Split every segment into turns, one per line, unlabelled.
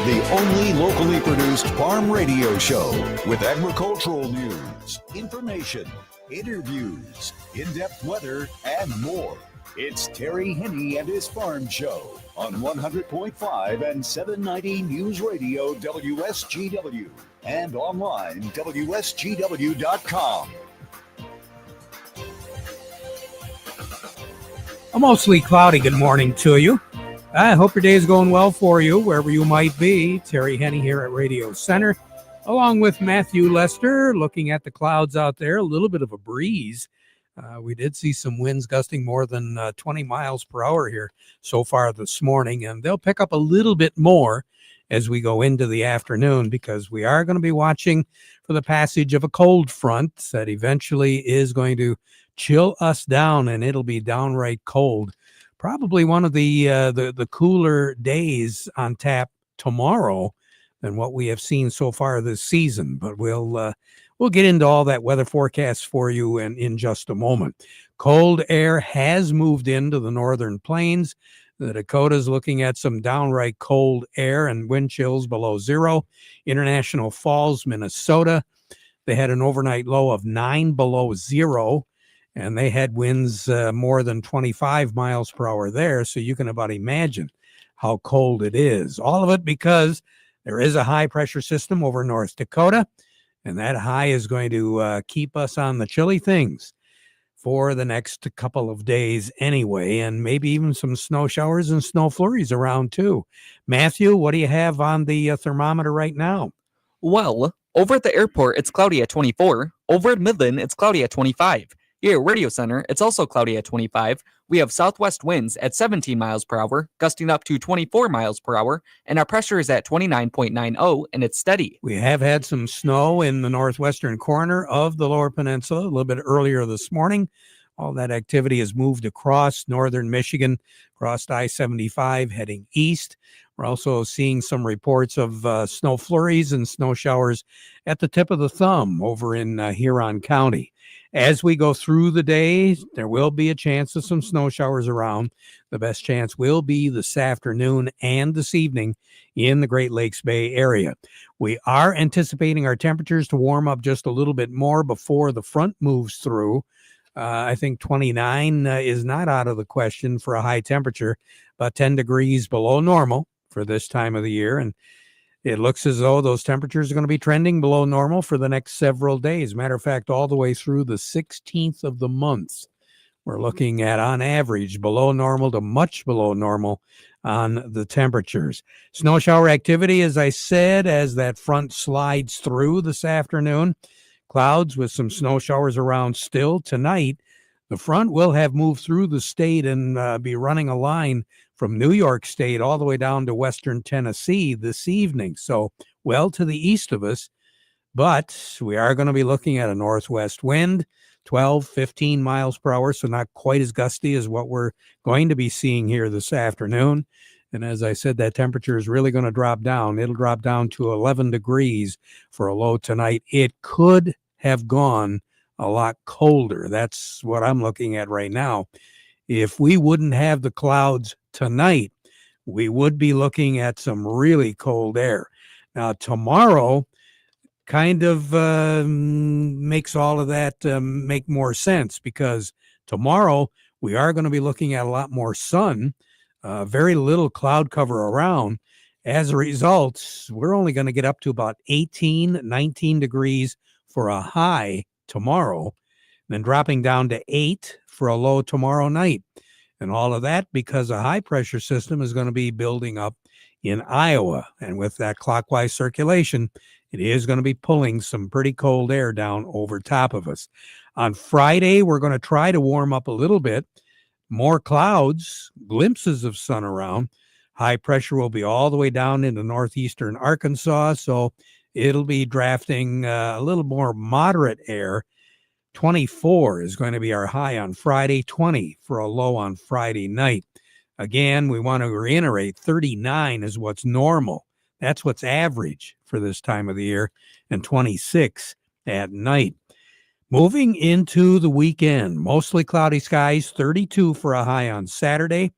the only locally produced farm radio show with agricultural news, information, interviews, in-depth weather, and more. It's Terry Henne and his Farm Show on 100.5 and 790 News Radio WSGW and online WSGW.com.
A mostly cloudy good morning to you. I hope your day is going well for you, wherever you might be. Terry Henne here at Radio Center, along with Matthew Lester, looking at the clouds out there. A little bit of a breeze. We did see some winds gusting more than 20 miles per hour here so far this morning, and they'll pick up a little bit more as we go into the afternoon, because we are going to be watching for the passage of a cold front that eventually is going to chill us down, and it'll be downright cold. Probably one of the cooler days on tap tomorrow than what we have seen so far this season. But we'll get into all that weather forecast for you in just a moment. Cold air has moved into the northern plains. The Dakotas looking at some downright cold air and wind chills below zero. International Falls, Minnesota, they had an overnight low of 9 below zero, and they had winds more than 25 miles per hour there, so you can about imagine how cold it is. All of it because there is a high-pressure system over North Dakota, and that high is going to keep us on the chilly things for the next couple of days anyway, and maybe even some snow showers and snow flurries around too. Matthew, what do you have on the thermometer right now?
Well, over at the airport, it's cloudy at 24. Over at Midland, it's cloudy at 25. Here at Radio Center, it's also cloudy at 25. We have southwest winds at 17 miles per hour, gusting up to 24 miles per hour, and our pressure is at 29.90, and it's steady.
We have had some snow in the northwestern corner of the Lower Peninsula a little bit earlier this morning. All that activity has moved across northern Michigan, across I-75, heading east. We're also seeing some reports of snow flurries and snow showers at the tip of the thumb over in Huron County. As we go through the day, there will be a chance of some snow showers around. The best chance will be this afternoon and this evening in the Great Lakes Bay area. We are anticipating our temperatures to warm up just a little bit more before the front moves through. I think 29 is not out of the question for a high temperature, about 10 degrees below normal for this time of the year. And it looks as though those temperatures are going to be trending below normal for the next several days. Matter of fact, all the way through the 16th of the month, we're looking at, on average, below normal to much below normal on the temperatures. Snow shower activity, as I said, as that front slides through this afternoon. Clouds with some snow showers around still tonight. The front will have moved through the state and be running a line from New York State all the way down to western Tennessee this evening. So well to the east of us, but we are going to be looking at a northwest wind, 12, 15 miles per hour, so not quite as gusty as what we're going to be seeing here this afternoon. And as I said, that temperature is really going to drop down. It'll drop down to 11 degrees for a low tonight. It could have gone a lot colder. That's what I'm looking at right now. If we wouldn't have the clouds tonight, we would be looking at some really cold air. Now, tomorrow kind of makes all of that make more sense, because tomorrow we are going to be looking at a lot more sun, very little cloud cover around. As a result, we're only going to get up to about 18, 19 degrees for a high tomorrow, then dropping down to 8 for a low tomorrow night. And all of that because a high pressure system is going to be building up in Iowa. And with that clockwise circulation, it is going to be pulling some pretty cold air down over top of us. On Friday, we're going to try to warm up a little bit. More clouds, glimpses of sun around. High pressure will be all the way down into northeastern Arkansas, so it'll be drafting a little more moderate air. 24 is going to be our high on Friday, 20 for a low on Friday night. Again, we want to reiterate 39 is what's normal. That's what's average for this time of the year, and 26 at night. Moving into the weekend, mostly cloudy skies, 32 for a high on Saturday.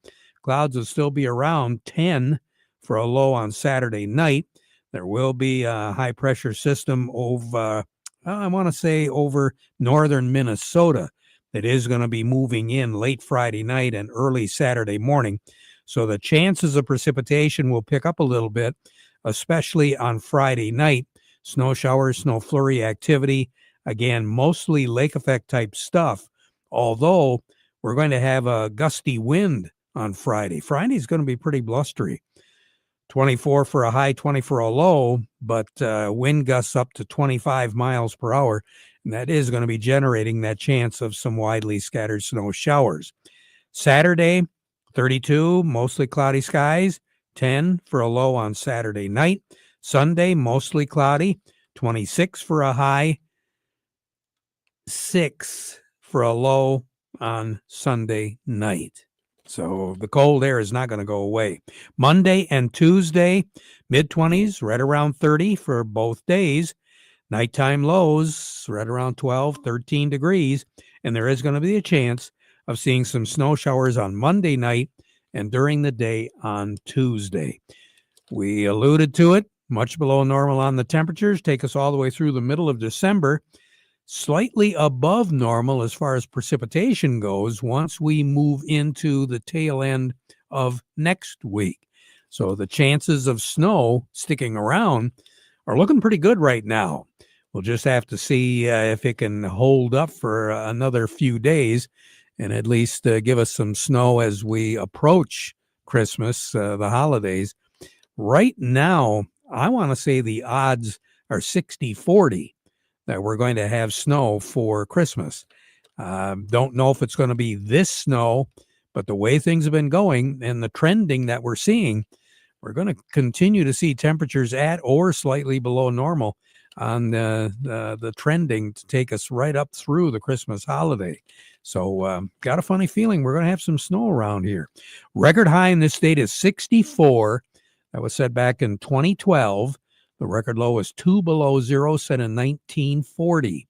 Clouds will still be around 10 for a low on Saturday night. There will be a high pressure system over, I want to say over northern Minnesota that is going to be moving in late Friday night and early Saturday morning. So the chances of precipitation will pick up a little bit, especially on Friday night. Snow showers, snow flurry activity. Again, mostly lake effect type stuff, although we're going to have a gusty wind on Friday. Friday is going to be pretty blustery. 24 for a high, 20 for a low, but wind gusts up to 25 miles per hour. And that is going to be generating that chance of some widely scattered snow showers. Saturday, 32, mostly cloudy skies, 10 for a low on Saturday night. Sunday, mostly cloudy, 26 for a high, 6 for a low on Sunday night. So the cold air is not going to go away. Monday and Tuesday, mid-20s, right around 30 for both days. Nighttime lows, right around 12, 13 degrees. And there is going to be a chance of seeing some snow showers on Monday night and during the day on Tuesday. We alluded to it, much below normal on the temperatures, take us all the way through the middle of December. Slightly above normal as far as precipitation goes once we move into the tail end of next week. So the chances of snow sticking around are looking pretty good right now. We'll just have to see if it can hold up for another few days and at least give us some snow as we approach Christmas, the holidays. Right now, I want to say the odds are 60-40. That we're going to have snow for Christmas. Don't know if it's going to be this snow, but the way things have been going and the trending that we're seeing, we're going to continue to see temperatures at or slightly below normal on the trending to take us right up through the Christmas holiday. So got a funny feeling we're going to have some snow around here. Record high in this state is 64. That was set back in 2012. The record low was 2 below zero, set in 1940.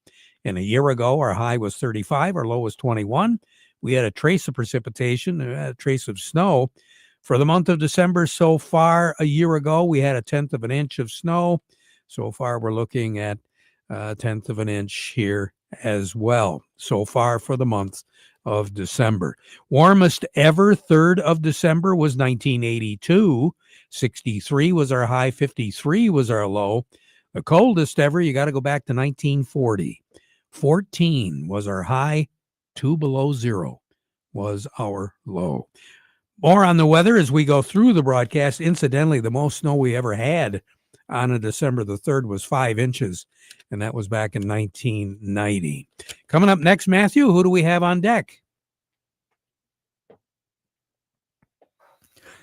And a year ago, our high was 35, our low was 21. We had a trace of precipitation, a trace of snow. For the month of December so far, a year ago, we had 1/10 of an inch of snow. So far, we're looking at 1/10 of an inch here as well, so far for the month of December. Warmest ever, 3rd of December, was 1982. 63 was our high, 53 was our low. The coldest ever, you got to go back to 1940. 14 was our high, 2 below zero was our low. More on the weather as we go through the broadcast. Incidentally, the most snow we ever had on a December the 3rd was 5 inches, and that was back in 1990. Coming up next, Matthew, who do we have on deck?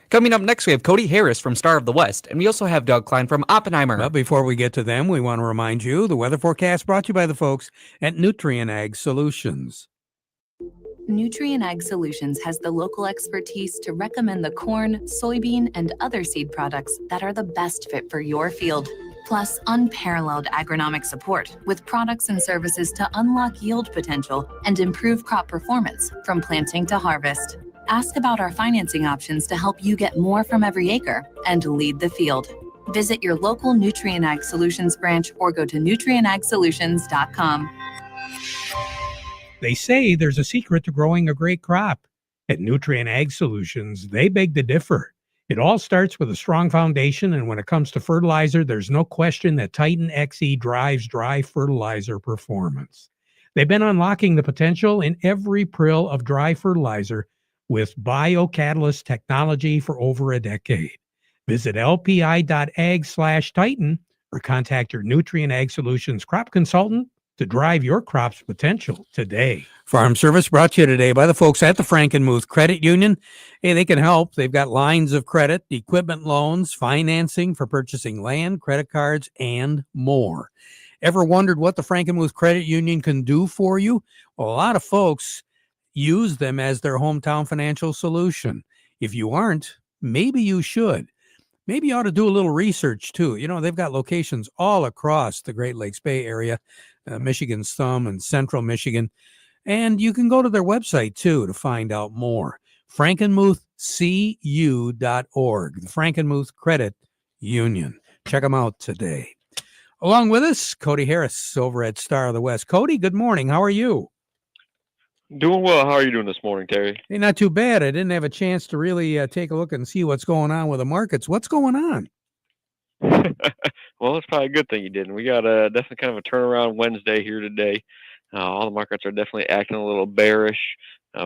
Coming up next, we have Cody Harris from Star of the West, and we also have Doug Klein from Oppenheimer.
Well, before we get to them, we want to remind you the weather forecast brought to you by the folks at Nutrien Ag Solutions.
Nutrien Ag Solutions has the local expertise to recommend the corn, soybean, and other seed products that are the best fit for your field. Plus, unparalleled agronomic support with products and services to unlock yield potential and improve crop performance from planting to harvest. Ask about our financing options to help you get more from every acre and lead the field. Visit your local Nutrien Ag Solutions branch or go to nutrienagsolutions.com.
They say there's a secret to growing a great crop. At Nutrien Ag Solutions, they beg to differ. It all starts with a strong foundation, and when it comes to fertilizer, there's no question that Titan XE drives dry fertilizer performance. They've been unlocking the potential in every prill of dry fertilizer with biocatalyst technology for over a decade. Visit lpi.ag/Titan or contact your Nutrien Ag Solutions crop consultant to drive your crop's potential today. Farm Service brought to you today by the folks at the Frankenmuth Credit Union. Hey, they can help. They've got lines of credit, equipment loans, financing for purchasing land, credit cards, and more. Ever wondered what the Frankenmuth Credit Union can do for you? Well, a lot of folks use them as their hometown financial solution. If you aren't, maybe you should. Maybe you ought to do a little research too. You know, they've got locations all across the Great Lakes Bay Area, Michigan's thumb and central Michigan. And you can go to their website too to find out more. Frankenmuth the Frankenmuth Credit Union. Check them out today. Along with us, Cody Harris over at Star of the West. Cody, good morning. How are you?
Doing well. How are you doing this morning, Terry?
Hey, not too bad. I didn't have a chance to really take a look and see what's going on with the markets. What's going on?
Well, it's probably a good thing you didn't. We got definitely kind of a turnaround Wednesday here today. All the markets are definitely acting a little bearish.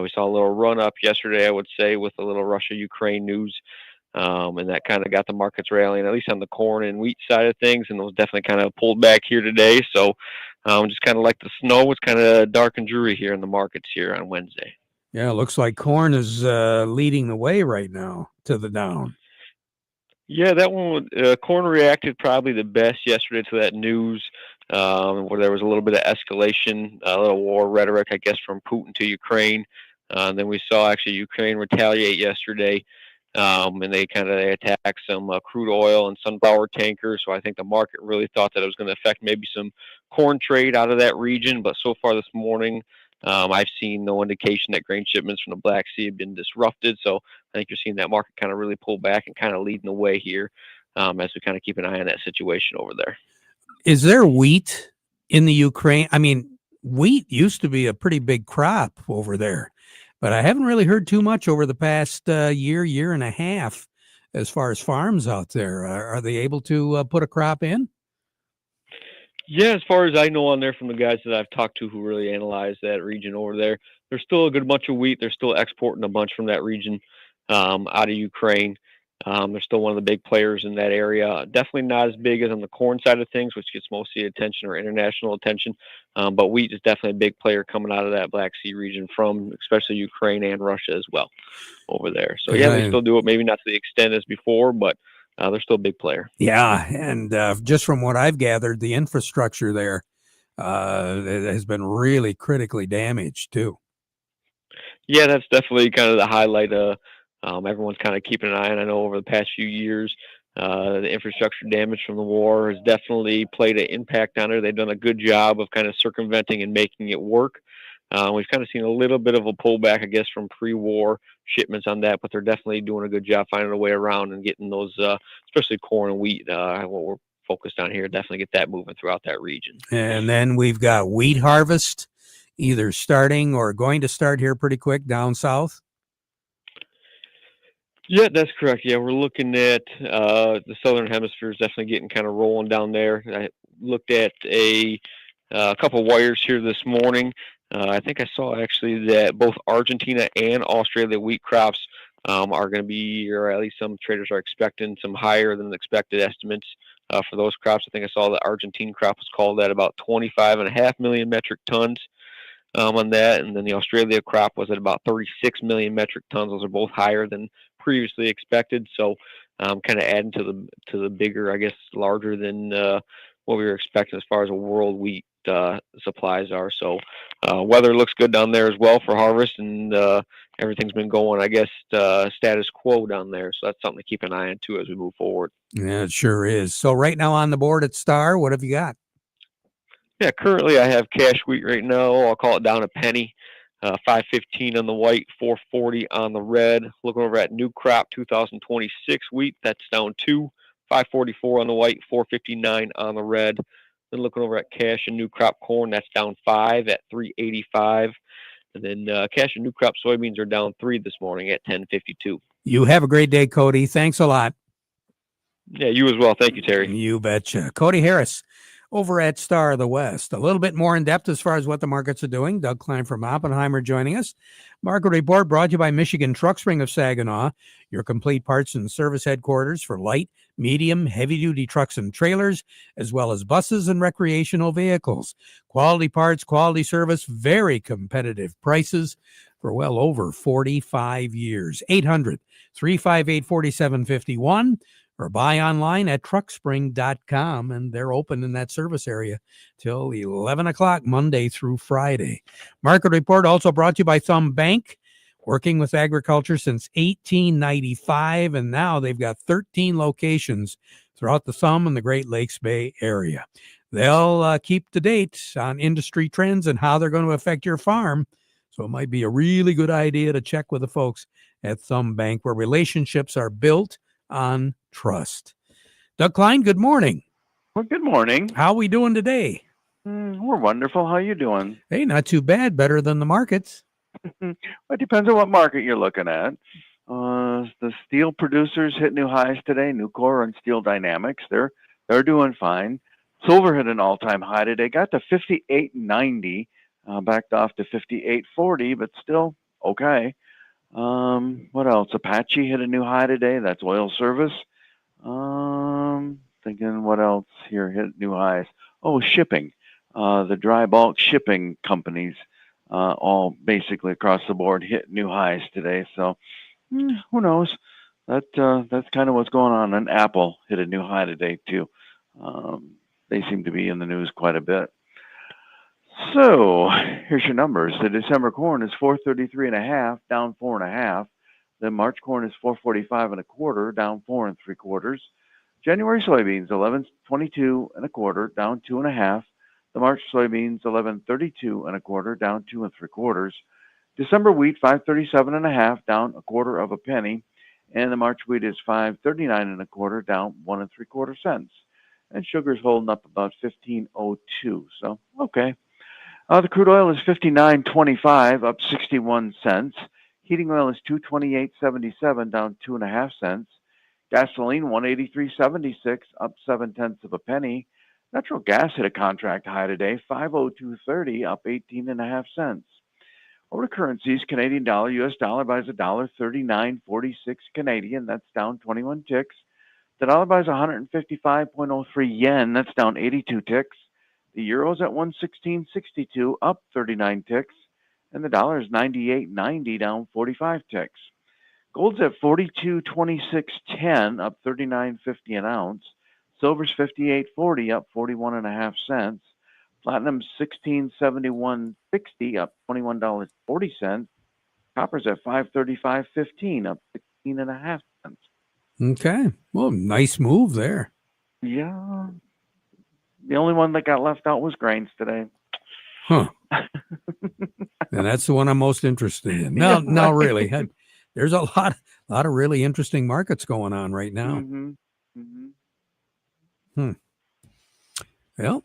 We saw a little run up yesterday, I would say, with a little Russia-Ukraine news. And that kind of got the markets rallying, at least on the corn and wheat side of things, and those definitely kind of pulled back here today. So just kind of like the snow, it's kind of dark and dreary here in the markets here on Wednesday.
Yeah, it looks like corn is leading the way right now to the down.
Yeah, that one, corn reacted probably the best yesterday to that news, where there was a little bit of escalation, a little war rhetoric, I guess, from Putin to Ukraine. And then we saw actually Ukraine retaliate yesterday, and they attacked some crude oil and sunflower tankers. So I think the market really thought that it was going to affect maybe some corn trade out of that region. But so far this morning, I've seen no indication that grain shipments from the Black Sea have been disrupted. So I think you're seeing that market kind of really pull back and kind of leading the way here, as we kind of keep an eye on that situation over there.
Is there wheat in the Ukraine? I mean, wheat used to be a pretty big crop over there, but I haven't really heard too much over the past year and a half as far as farms out there. Are they able to put a crop in?
Yeah, as far as I know on there from the guys that I've talked to who really analyze that region over there, there's still a good bunch of wheat. They're still exporting a bunch from that region out of Ukraine. They're still one of the big players in that area. Definitely not as big as on the corn side of things, which gets most of the attention or international attention. But wheat is definitely a big player coming out of that Black Sea region from especially Ukraine and Russia as well over there. So, yeah, they still do it, maybe not to the extent as before, but they're still a big player.
Yeah, and just from what I've gathered, the infrastructure there has been really critically damaged too.
Yeah, that's definitely kind of the highlight. Everyone's kind of keeping an eye on. I know over the past few years, the infrastructure damage from the war has definitely played an impact on it. They've done a good job of kind of circumventing and making it work. We've kind of seen a little bit of a pullback, I guess, from pre-war shipments on that, but they're definitely doing a good job finding a way around and getting those, especially corn and wheat, what we're focused on here, definitely get that moving throughout that region.
And then we've got wheat harvest either starting or going to start here pretty quick down south.
Yeah, that's correct. Yeah, we're looking at the southern hemisphere is definitely getting kind of rolling down there. I looked at a couple wires here this morning. I think I saw actually that both Argentina and Australia wheat crops are going to be, or at least some traders are expecting some higher than expected estimates for those crops. I think I saw the Argentine crop was called at about 25.5 million metric tons on that, and then the Australia crop was at about 36 million metric tons. Those are both higher than previously expected. So kind of adding to the bigger, I guess, larger than what we were expecting as far as a world wheat supplies are. So weather looks good down there as well for harvest, and everything's been going, I guess, status quo down there. So that's something to keep an eye on too as we move forward.
Yeah, it sure is. So right now on the board at Star, what have you got?
Yeah, currently I have cash wheat right now. I'll call it down a penny. 515 on the white, 440 on the red. Looking over at new crop 2026 wheat, that's down 2, 544 on the white, 459 on the red. Then looking over at cash and new crop corn, that's down 5 at 385. And then cash and new crop soybeans are down 3 this morning at 1052.
You have a great day, Cody. Thanks a lot.
Yeah, you as well. Thank you, Terry.
You betcha. Cody Harris over at Star of the West. A little bit more in depth as far as what the markets are doing. Doug Klein from Oppenheimer joining us. Market Report brought to you by Michigan Truck Spring of Saginaw, your complete parts and service headquarters for light, medium, heavy-duty trucks and trailers, as well as buses and recreational vehicles. Quality parts, quality service, very competitive prices for well over 45 years. 800-358-4751. or buy online at truckspring.com, and they're open in that service area till 11 o'clock Monday through Friday. Market Report also brought to you by Thumb Bank, working with agriculture since 1895, and now they've got 13 locations throughout the Thumb and the Great Lakes Bay area. They'll keep the date on industry trends and how they're going to affect your farm, so it might be a really good idea to check with the folks at Thumb Bank, where relationships are built on trust. Doug Klein, good morning.
Well, good morning.
How are we doing today?
We're wonderful. How you doing?
Hey, not too bad. Better than the markets.
Well, it depends on what market you're looking at. The steel producers hit new highs today. Nucor and Steel Dynamics, they're doing fine. Silver hit an all-time high today. Got to 58.90, backed off to 58.40, but still okay. What else? Apache hit a new high today. That's oil service. Thinking what else here hit new highs? Oh, shipping. The dry bulk shipping companies, all basically across the board hit new highs today. So who knows? That's kind of what's going on. And Apple hit a new high today too. They seem to be in the news quite a bit. So here's your numbers. The December corn is 433.5, down 4.5. The March corn is 445.25, down 4 3/4. January soybeans 1122.25, down 2.5. The March soybeans 1132.25, down 2 3/4. December wheat 537.5, down 1/4 of a penny, and the March wheat is 539.25, down 1 3/4 cents. And sugar's holding up about 15.02. So okay. The crude oil is 59.25, up 61 cents. Heating oil is 228.77, down 2.5 cents. Gasoline 183.76, up 0.7 of a penny. Natural gas hit a contract high today, 502.30, up 18.5 cents. Over to currencies, Canadian dollar, U.S. dollar buys $1.3946 Canadian. That's down 21 ticks. The dollar buys 155.03 yen. That's down 82 ticks. The euro's at 116.62, up 39 ticks. And the dollar is 98.90, down 45 ticks. Gold's at 42.2610, up 39.50 an ounce. Silver's 58.40, up 41.5 cents. Platinum's 16.7160, up $21.40. Copper's at 535.15, up 16.5 cents.
Okay. Well, nice move there.
Yeah. The only one that got left out was grains today.
Huh. And that's the one I'm most interested in. No, really. There's a lot of really interesting markets going on right now.
Mm-hmm. Mm-hmm.
Well,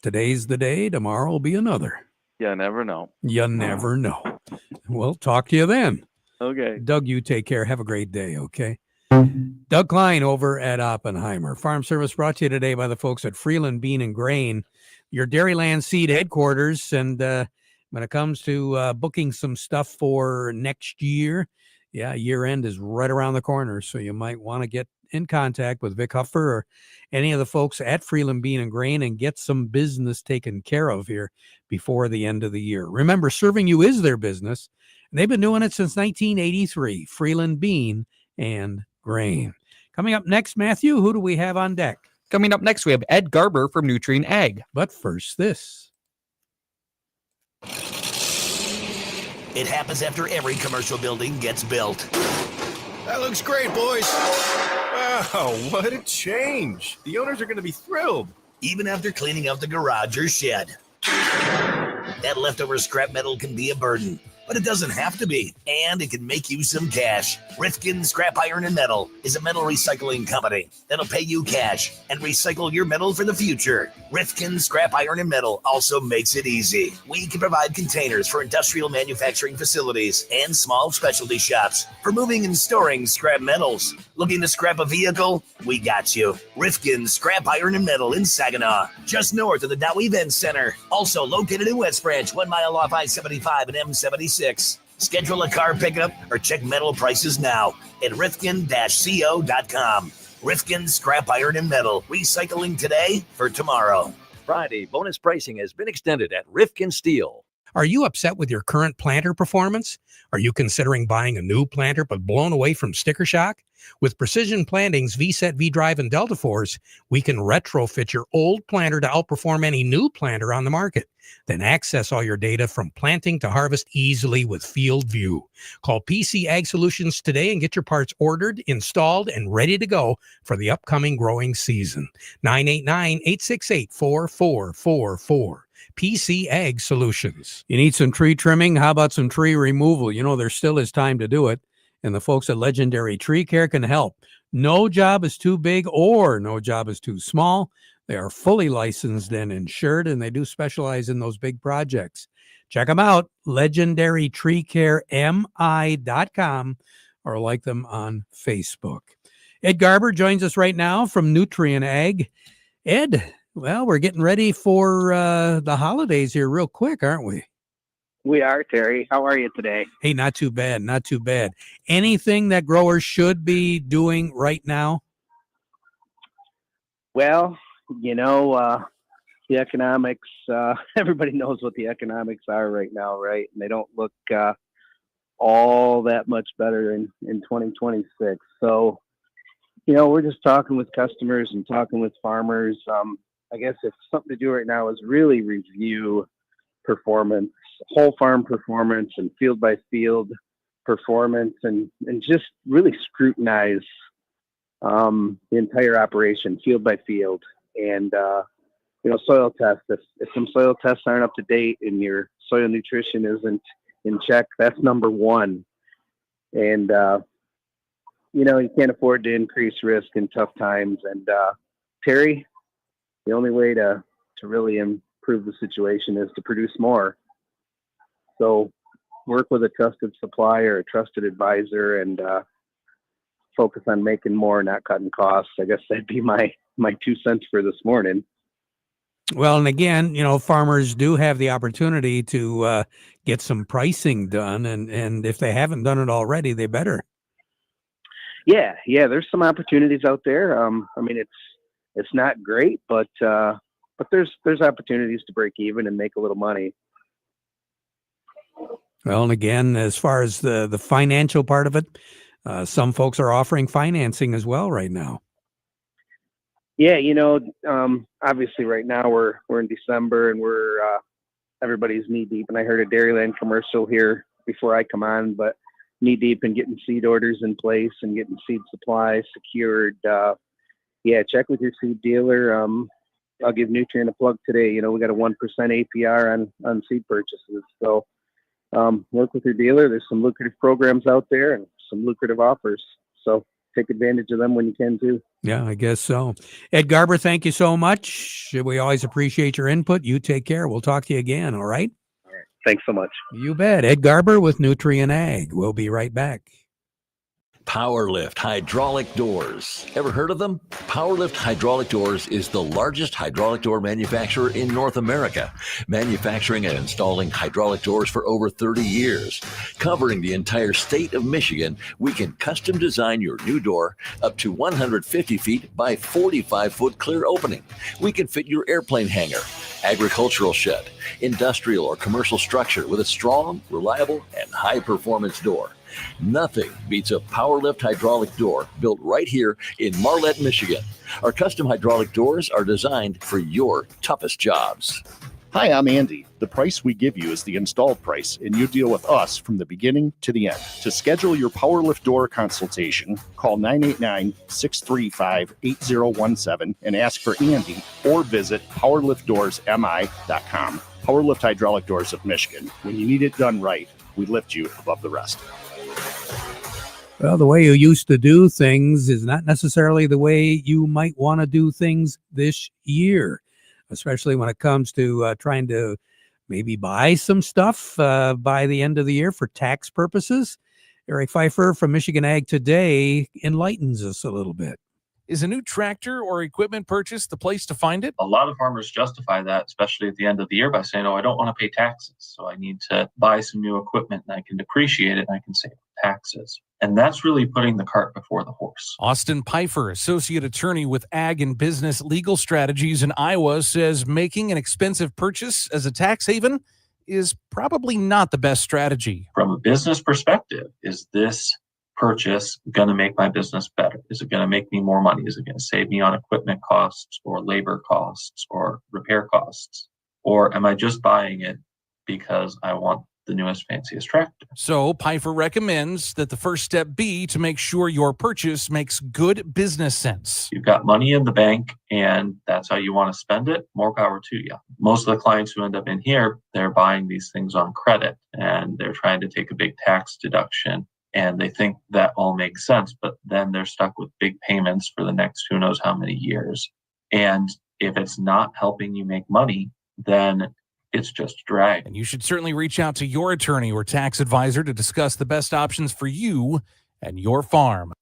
today's the day. Tomorrow will be another.
You never know.
You never know. We'll talk to you then.
Okay.
Doug, you take care. Have a great day, okay? Doug Klein over at Oppenheimer. Farm Service brought to you today by the folks at Freeland Bean and Grain, your Dairyland Seed headquarters. And when it comes to booking some stuff for next year, year end is right around the corner. So you might want to get in contact with Vic Huffer or any of the folks at Freeland Bean and Grain and get some business taken care of here before the end of the year. Remember, serving you is their business. And they've been doing it since 1983. Freeland Bean and Grain. Coming up next, Matthew, who do we have on deck?
Coming up next, we have Ed Garber from Nutrien Ag.
But first, this.
It happens after every commercial building gets built.
That looks great, boys. Wow, what a change. The owners are going to be thrilled.
Even after cleaning out the garage or shed. That leftover scrap metal can be a burden, but it doesn't have to be, and it can make you some cash. Rifkin Scrap Iron and Metal is a metal recycling company that'll pay you cash and recycle your metal for the future. Rifkin Scrap Iron and Metal also makes it easy. We can provide containers for industrial manufacturing facilities and small specialty shops for moving and storing scrap metals. Looking to scrap a vehicle? We got you. Rifkin Scrap Iron and Metal in Saginaw, just north of the Dow Event Center. Also located in West Branch, 1 mile off I-75 and M76. Schedule a car pickup or check metal prices now at rifkin-co.com. Rifkin Scrap Iron and Metal, recycling today for tomorrow.
Friday, bonus pricing has been extended at Rifkin Steel.
Are you upset with your current planter performance? Are you considering buying a new planter but blown away from sticker shock? With Precision Planting's VSET, V-Drive, and Delta Force, we can retrofit your old planter to outperform any new planter on the market. Then access all your data from planting to harvest easily with Field View. Call PC Ag Solutions today and get your parts ordered, installed, and ready to go for the upcoming growing season. 989-868-4444. PC Ag Solutions. You need some tree trimming? How about some tree removal? You know, there still is time to do it. and the folks at Legendary Tree Care can help. No job is too big or no job is too small. They are fully licensed and insured, and they do specialize in those big projects. Check them out, legendarytreecaremi.com, or like them on Facebook. Ed Garber joins us right now from Nutrien Ag. Ed, well, we're getting ready for the holidays here real quick, aren't we?
We are, Terry. How are you today?
Hey, not too bad, not too bad. Anything that growers should be doing right now?
Well, the economics, everybody knows what the economics are right now, right? And they don't look all that much better in 2026. So, we're just talking with customers and talking with farmers. I guess if something to do right now is really review performance, whole farm performance and field by field performance, and just really scrutinize the entire operation field by field. And soil tests, if some soil tests aren't up to date and your soil nutrition isn't in check, that's number one. And you can't afford to increase risk in tough times. And Terry, the only way to really improve the situation is to produce more. So work with a trusted supplier, a trusted advisor, and focus on making more, not cutting costs. I guess that'd be my 2 cents for this morning.
Well, and again, farmers do have the opportunity to get some pricing done, and if they haven't done it already, they better.
Yeah, there's some opportunities out there. It's not great, but there's opportunities to break even and make a little money.
Well, and again, as far as the financial part of it, some folks are offering financing as well right now.
Yeah, obviously right now we're in December and we're everybody's knee deep. And I heard a Dairyland commercial here before I come on, but knee deep in getting seed orders in place and getting seed supply secured. Check with your seed dealer. I'll give Nutrien a plug today. We got a 1% APR on seed purchases. So work with your dealer. There's some lucrative programs out there and some lucrative offers. So take advantage of them when you can too.
Yeah, I guess so. Ed Garber, thank you so much. We always appreciate your input. You take care. We'll talk to you again. All right.
All right. Thanks so much.
You bet. Ed Garber with Nutrien Ag. We'll be right back.
PowerLift hydraulic doors. Ever heard of them? PowerLift hydraulic doors is the largest hydraulic door manufacturer in North America, manufacturing and installing hydraulic doors for over 30 years. Covering the entire state of Michigan, we can custom design your new door up to 150 feet by 45-foot clear opening. We can fit your airplane hangar, agricultural shed, industrial or commercial structure with a strong, reliable, and high-performance door. Nothing beats a PowerLift hydraulic door built right here in Marlette, Michigan. Our custom hydraulic doors are designed for your toughest jobs.
Hi, I'm Andy. The price we give you is the installed price, and you deal with us from the beginning to the end. To schedule your PowerLift door consultation, call 989-635-8017 and ask for Andy, or visit powerliftdoorsmi.com. PowerLift Hydraulic Doors of Michigan. When you need it done right, we lift you above the rest.
Well, the way you used to do things is not necessarily the way you might want to do things this year, especially when it comes to trying to maybe buy some stuff by the end of the year for tax purposes. Eric Pfeiffer from Michigan Ag Today enlightens us a little bit.
Is a new tractor or equipment purchase the place to find it?
A lot of farmers justify that, especially at the end of the year, by saying, I don't want to pay taxes, so I need to buy some new equipment and I can depreciate it and I can save taxes. And that's really putting the cart before the horse.
Austin Pfeiffer, associate attorney with Ag and Business Legal Strategies in Iowa, says making an expensive purchase as a tax haven is probably not the best strategy.
From a business perspective, is this purchase going to make my business better? Is it going to make me more money? Is it going to save me on equipment costs or labor costs or repair costs? Or am I just buying it because I want the newest, fanciest tractor?
So Pfeiffer recommends that the first step be to make sure your purchase makes good business sense.
You've got money in the bank and that's how you want to spend it, more power to you. Most of the clients who end up in here, they're buying these things on credit and they're trying to take a big tax deduction and they think that all makes sense, but then they're stuck with big payments for the next who knows how many years. And if it's not helping you make money, then it's just a drag.
And you should certainly reach out to your attorney or tax advisor to discuss the best options for you and your farm.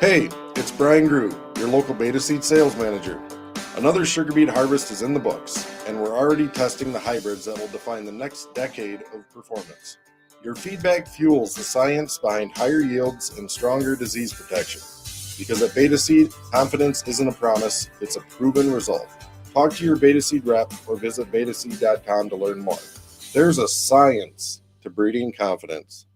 Hey, it's Brian Grew, your local Beta Seed sales manager. Another sugar beet harvest is in the books, and we're already testing the hybrids that will define the next decade of performance. Your feedback fuels the science behind higher yields and stronger disease protection. Because at Beta Seed, confidence isn't a promise, it's a proven result. Talk to your Beta Seed rep or visit betaseed.com to learn more. There's a science to breeding confidence.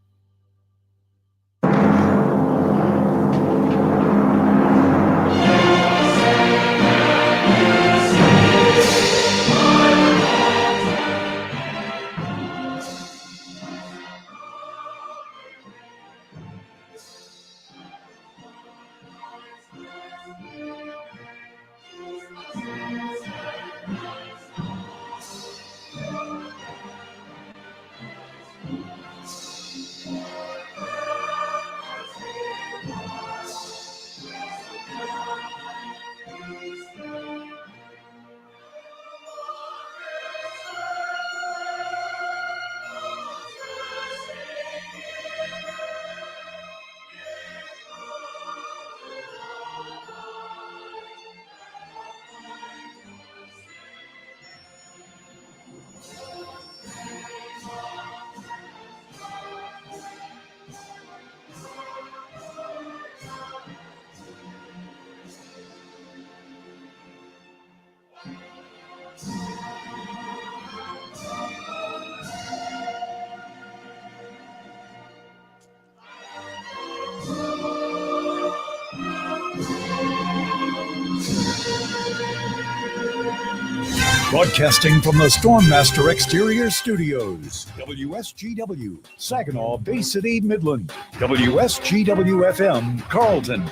Broadcasting from the Stormmaster Exterior Studios, WSGW, Saginaw, Bay City, Midland, WSGW FM, Carlton,